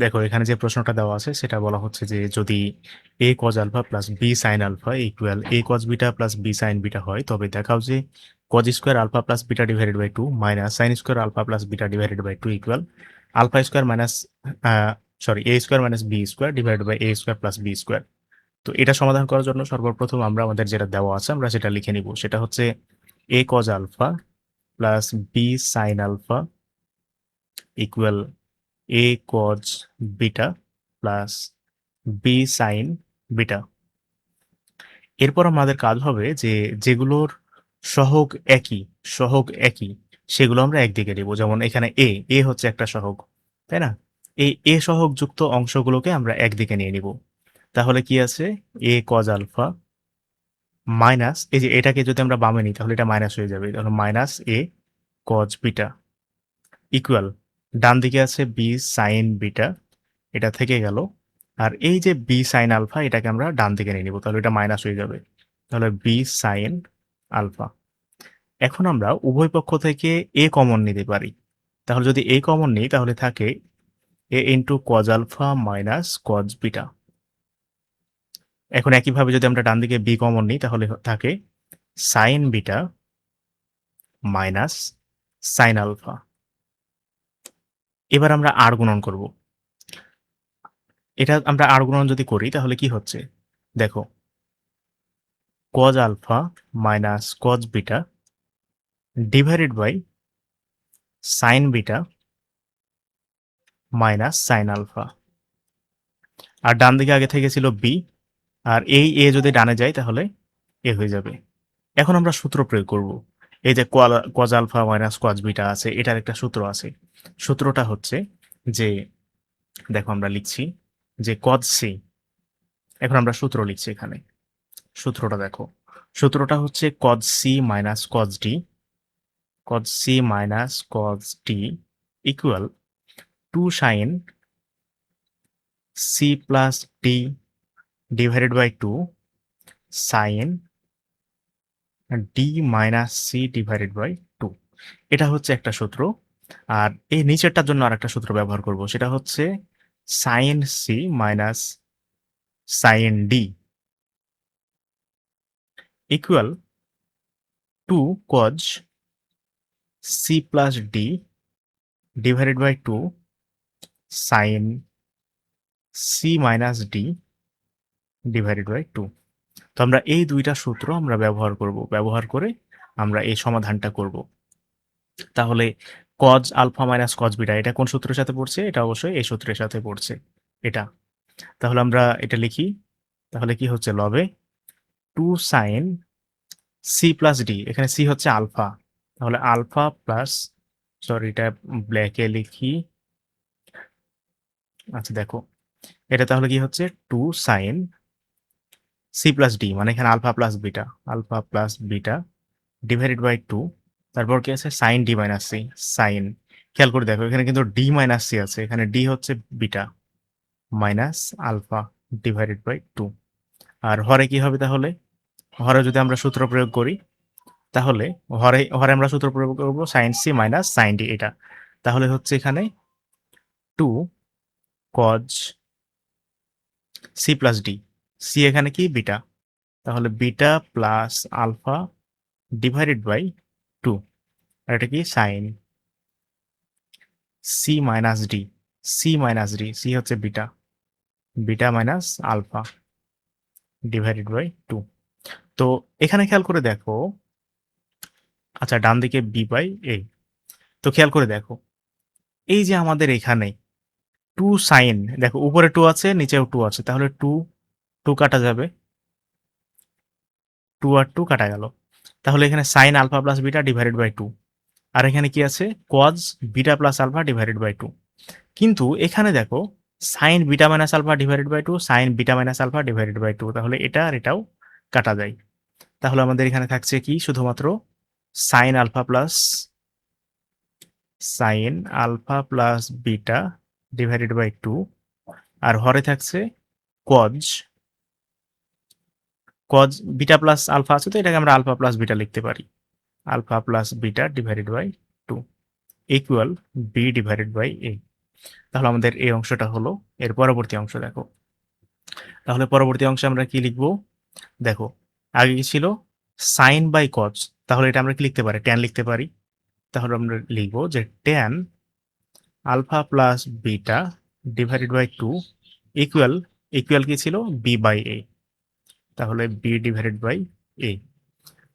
দেখো এখানে যে প্রশ্নটা দেওয়া আছে সেটা বলা হচ্ছে যে যদি a cos alpha plus b sin alpha equal a cos beta plus b sin beta হয় তবে দেখাও যে cos square alpha plus beta divided by 2 minus sin square alpha plus beta divided by 2 equal alpha square minus a square minus b square divided by a square plus b square. তো এটা সমাধান করার জন্য সর্বপ্রথম আমরা আমাদের যেটা দেওয়া আছে আমরা সেটা লিখে নিব, সেটা হচ্ছে a cos alpha plus b sin alpha equal a cos beta plus b sin beta. এরপর আমাদের কাজ হবে যে যেগুলোর সহগ একই সহগ একই সেগুলো আমরা একদিকে নেব, যেমন এখানে এ হচ্ছে একটা সহগ, তাই না? এই এ সহগ যুক্ত অংশগুলোকে আমরা একদিকে নিয়ে নিব। তাহলে কি আছে, a cos আলফা মাইনাস, এই যে এটাকে যদি আমরা বামে নিই তাহলে এটা মাইনাস হয়ে যাবে, তাহলে minus a cos beta equal ডান দিকে আছে b sin বিটা, এটা থেকে গেল। আর এই যে b sin আলফা এটাকে আমরা ডান দিকে নিয়ে নিব, তাহলে এটা মাইনাস হয়ে যাবে, তাহলে b sin আলফা। এখন আমরা উভয় পক্ষ থেকে a কমন নিতে পারি, তাহলে যদি a কমন নিই তাহলে থাকে a into cos alpha minus cos beta. এখন একইভাবে যদি আমরা ডান দিকে b কমন নিই তাহলে থাকে sin beta minus sin alpha. এবার আমরা আর গুণন করব, এটা আমরা আর গুণন যদি করি তাহলে কি হচ্ছে দেখো, cos alpha minus cos beta divided by sin beta minus sin alpha. আর ডান দিকে আগে থেকে ছিল b, আর এই a যদি ডানে যায় তাহলে a হয়ে যাবে। এখন আমরা সূত্র প্রয়োগ করব। এই যে cos alpha minus cos beta আছে, এটার একটা সূত্র আছে। সূত্রটা হচ্ছে যে, দেখো আমরা লিখছি যে cos c, এখন আমরা সূত্র লিখছি এখানে। সূত্রটা দেখো, সূত্রটা হচ্ছে cos c minus cos d, cos c minus cos d equal 2 sin c plus d divided by 2 sin d minus c divided by 2। এটা হচ্ছে একটা সূত্র। আর এই নিচেরটার জন্য আরেকটা সূত্র ব্যবহার করব, সেটা হচ্ছে sin c minus sin d equal 2 cos c plus d divided by 2 sin c minus d divided by 2। তো আমরা এই দুইটা সূত্র আমরা ব্যবহার করব, ব্যবহার করে আমরা এই সমাধানটা করব। তাহলে cos alpha minus cos beta এটা কোন সূত্রের সাথে পড়ছে, এটা অবশ্যই এই সূত্রের সাথে পড়ছে এটা। তাহলে আমরা এটা লিখি, তাহলে কি হচ্ছে লবে 2 sin c প্লাস d, এখানে c হচ্ছে আলফা, তাহলে আলফা প্লাস, সরি এটা ব্ল্যাকে লিখি, আচ্ছা দেখো এটা তাহলে কি হচ্ছে 2 sin c প্লাস d, মানে এখানে alpha plus beta divided by 2, তারপর কি আছে sin d minus c, sin, খেয়াল করে দেখো এখানে কিন্তু d মাইনাস c আছে, এখানে d হচ্ছে beta minus alpha divided by 2। আর হরে কি হবে, তাহলে হরে যদি আমরা সূত্র প্রয়োগ করি তাহলে হরে হরে আমরা সূত্র প্রয়োগ করবো sin c minus sin d এটা, তাহলে হচ্ছে এখানে 2 cos c plus d, c এখানে কি বিটা, তাহলে beta plus alpha divided by 2, আর এটা কি sin c minus d, c হচ্ছে beta, beta minus alpha divided by 2। তো এখানে খেয়াল করে দেখো, আচ্ছা ডান দিকে বি বাই এ, তো খেয়াল করে দেখো এই যে আমাদের এখানে 2 সাইন, দেখো উপরে 2 আছে নিচেও 2 আছে, তাহলে 2 2 কাটা যাবে, 2 আর 2 কাটা গেল, তাহলে এখানে sine alpha plus beta divided by 2, আর এখানে কি আছে cos beta plus alpha divided by 2। কিন্তু এখানে দেখো sine beta minus alpha divided by 2, sine beta minus alpha divided by 2, তাহলে এটা আর এটাও কাটা যায়। তাহলে আমাদের এখানে থাকছে কি শুধুমাত্র sine alpha plus beta divided by 2, আর হরে থাকছে cos cos beta plus alpha আছে, তো এটাকে আমরা আলফা প্লাস বিটা লিখতে পারি, alpha plus beta divided by 2 equal B divided by এ। তাহলে আমাদের এই অংশটা হলো। এর পরবর্তী অংশ দেখো। তাহলে পরবর্তী অংশে আমরা কি লিখব? দেখো, আগে কি ছিল? Sine by cos. তাহলে এটা আমরা কি লিখতে পারি? ট্যান লিখতে পারি। তাহলে আমরা লিখব যে tan alpha plus beta divided by 2 equal, equal কি ছিল? বি বাই এ। তাহলে বি ডিভাইডেড বাই এ।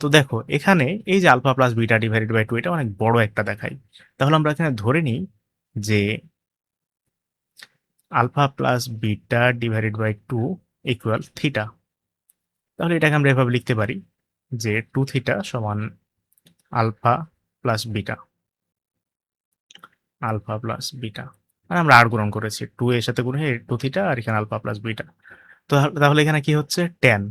তো দেখো এখানে এই যে alpha plus beta divided by 2 এটা অনেক বড় একটা দেখায়। তাহলে আমরা এখানে ধরে নিই যে alpha plus beta divided by 2 equal theta. তাহলে এটাকে আমরা এভাবে লিখতে পারি যে 2 থিটা সমান alpha plus beta, alpha plus beta. মানে আমরা আর গুণন করেছি 2 এর সাথে গুণ হয়ে 2 থিটা, আর এখানে আলফা প্লাস বিটা। তো তাহলে এখানে কি হচ্ছে? Tan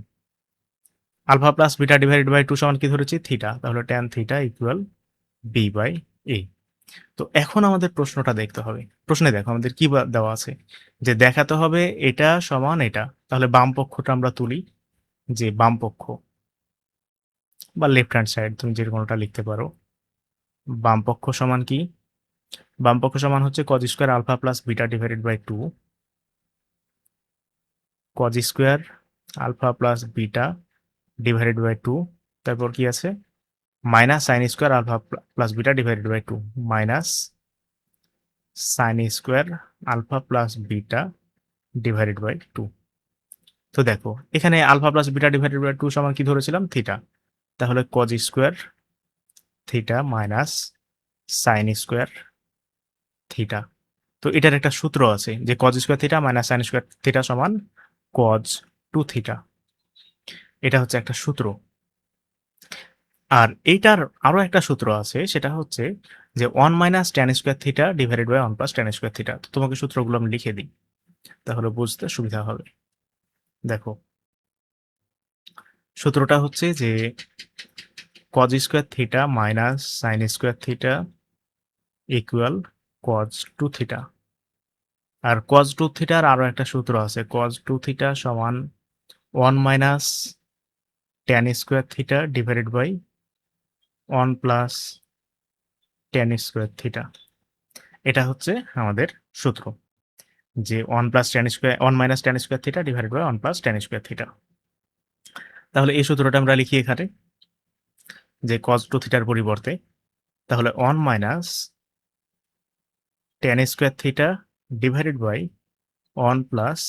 alpha plus beta divided by 2 সমান কি ধরেছি? থিটা। তাহলে tan theta equal B by A. তো এখন আমাদের প্রশ্নটা দেখতে হবে। প্রশ্নে দেখো আমাদের কি দেওয়া আছে, যে দেখাতে হবে এটা সমান এটা। তাহলে বাম পক্ষটা আমরা তুলি, যে বাম পক্ষ বা লেফট হ্যান্ড সাইড তুমি যে কোনোটা লিখতে পারো। বাম পক্ষ সমান কি? বাম পক্ষ সমান হচ্ছে cos square alpha plus beta divided by 2, cos square alpha plus beta divided by 2। তারপর কি আছে? Minus sine square alpha plus beta divided by 2, minus sine square alpha plus beta divided by 2। তো দেখো এখানে alpha plus beta divided by 2 সমান কি ধরেছিলাম? Theta. তাহলে cos square theta minus sine square theta. তো এটার একটা সূত্র আছে যে cos square theta minus sine square theta সমান কজ 2 থিটা। এটা হচ্ছে একটা সূত্র। আর এইটার আরো একটা সূত্র আছে, সেটা হচ্ছে যে 1 minus tan square theta divided by 1 plus tan square theta. তো তোমাকে সূত্রগুলো আমি লিখে দিই, তাহলে বুঝতে সুবিধা হবে। দেখো সূত্রটা হচ্ছে যে cos square theta minus sine square theta equal cos 2 theta. আর কজ 2 থিটার আরো একটা সূত্র আছে, কজ 2 থিটা সমান 1 minus tan square theta divided by 1 plus tan square theta. এটা হচ্ছে আমাদের সূত্র, যে 1 plus tan square 1 minus tan square theta divided by 1 plus tan square theta. তাহলে এই সূত্রটা আমরা লিখি এখানে, যে কজ 2 থিটার পরিবর্তে তাহলে 1 minus tan square theta divided by 1 plus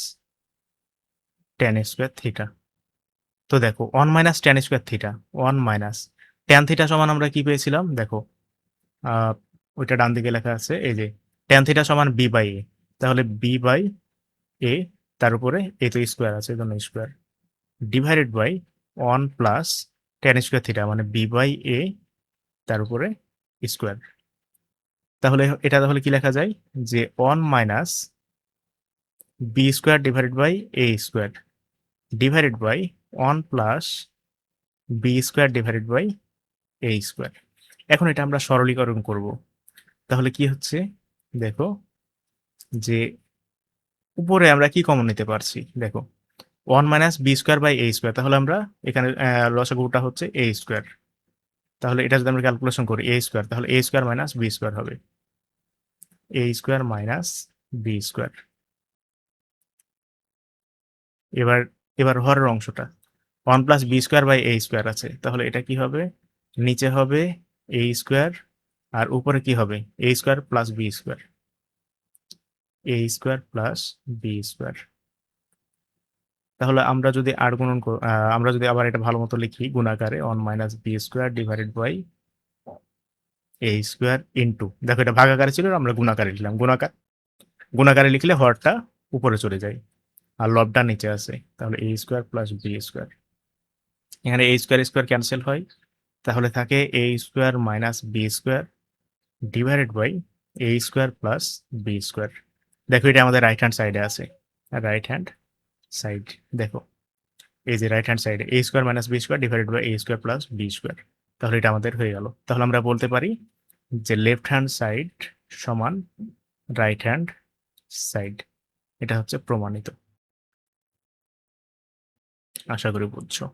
tan square theta. তো দেখো 1 minus tan square theta, 1 minus tan theta সমান আমরা কি পেয়েছিলাম? দেখো ওইটা ডান দিকে লেখা আছে, এই যে ট্যান থিটা সমান বি বাই এ। তাহলে বি বাই এ, তার উপরে এ তো স্কোয়ার আছে, এই জন্য square, divided by 1 plus tan square theta মানে বি বাই এ, তার উপরে স্কোয়ার। তাহলে এটা তাহলে কি লেখা যায়? যে 1 minus B square divided by A square divided by 1 plus B square divided by A square. এখন এটা আমরা সরলীকরণ করব। তাহলে কি হচ্ছে? দেখো যে উপরে আমরা কি কমন নিতে পারছি? দেখো 1 minus B square by A square. তাহলে আমরা এখানে লসাগুটা হচ্ছে এ স্কোয়ার। তাহলে এটা যদি আমরা ক্যালকুলেশন করি এ স্কোয়ার, তাহলে এ স্কোয়ার মাইনাস বি স্কোয়ার হবে, a square minus B square. এবার এবার হরের অংশটা 1 plus B square by A square আছে, তাহলে এটা কি হবে? নিচে হবে এ স্কোয়ার, আর উপরে কি হবে? A square plus B square, A square plus B square. তাহলে আমরা যদি আর গুণন আমরা যদি আবার এটা ভালো মতো লিখি গুণাকারে 1 minus B square divided by A square into, দেখো এটা ভাগাকারে ছিল, আমরা গুণাকারে লিখলাম। গুণাকারে লিখলে হরটা উপরে চলে যায় আর লবটা নিচে আসে, তাহলে এ স্কোয়ার প্লাস বি স্কোয়ার। এখানে এ স্কোয়ার স্কোয়ার ক্যান্সেল হয়, তাহলে থাকে A square minus B square divided by A square plus B square. দেখো এটা আমাদের রাইট হ্যান্ড সাইডে আছে, রাইট হ্যান্ড সাইড। দেখো এই যে রাইট হ্যান্ড সাইডে A square minus B square divided by A square plus B square. তাহলে এটা আমাদের হয়ে গেল। তাহলে আমরা বলতে পারি যে লেফট হ্যান্ড সাইড সমান রাইট হ্যান্ড সাইড। এটা হচ্ছে প্রমাণিত। আশা করি বুঝছো।